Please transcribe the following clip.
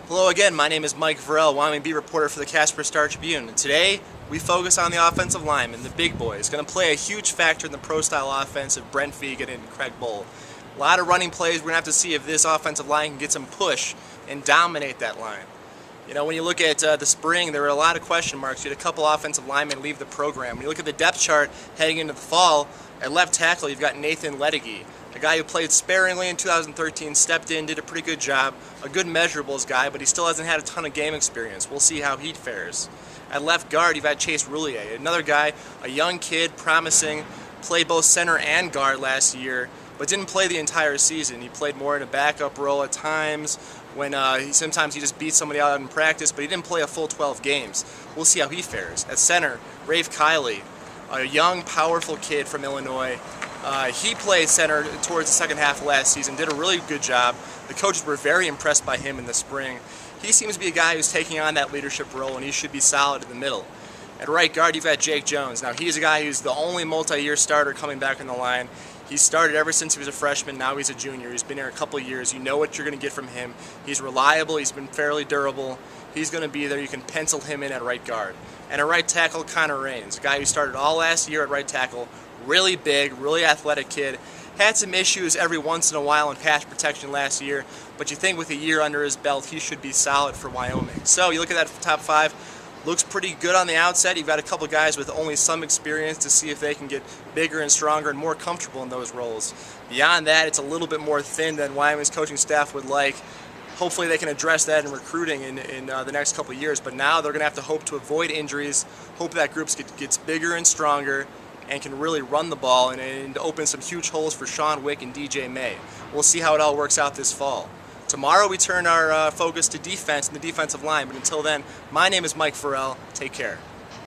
Hello again, my name is Mike Vorel, Wyoming beat reporter for the Casper Star-Tribune, and today we focus on the offensive linemen, the big boys. Going to play a huge factor in the pro-style offense of Brent Fegan and Craig Bull. A lot of running plays. We're going to have to see if this offensive line can get some push and dominate that line. You know, when you look at the spring, there were a lot of question marks. You had a couple offensive linemen leave the program. When you look at the depth chart heading into the fall, at left tackle you've got Nathan Ledegy, a guy who played sparingly in 2013, stepped in, did a pretty good job, a good measurables guy, but he still hasn't had a ton of game experience. We'll see how he fares. At left guard, you've got Chase Roulier, another guy, a young kid, promising, played both center and guard last year, but didn't play the entire season. He played more in a backup role at times, when sometimes he just beat somebody out in practice, but he didn't play a full 12 games. We'll see how he fares. At center, Rafe Kiley, a young, powerful kid from Illinois. He played center towards the second half of last season, did a really good job. The coaches were very impressed by him in the spring. He seems to be a guy who's taking on that leadership role, and he should be solid in the middle. At right guard, you've got Jake Jones. Now, he's a guy who's the only multi-year starter coming back in the line. He's started ever since he was a freshman. Now he's a junior. He's been here a couple of years. You know what you're going to get from him. He's reliable. He's been fairly durable. He's going to be there. You can pencil him in at right guard. And at right tackle, Connor Rains, a guy who started all last year at right tackle. Really big, really athletic kid. Had some issues every once in a while in pass protection last year, but you think with a year under his belt, he should be solid for Wyoming. So you look at that top five, looks pretty good on the outset. You've got a couple guys with only some experience to see if they can get bigger and stronger and more comfortable in those roles. Beyond that, it's a little bit more thin than Wyoming's coaching staff would like. Hopefully they can address that in recruiting in the next couple of years, but now they're going to have to hope to avoid injuries, hope that group gets bigger and stronger, and can really run the ball and open some huge holes for Sean Wick and DJ May. We'll see how it all works out this fall. Tomorrow we turn our focus to defense and the defensive line, but until then, my name is Mike Vorel. Take care.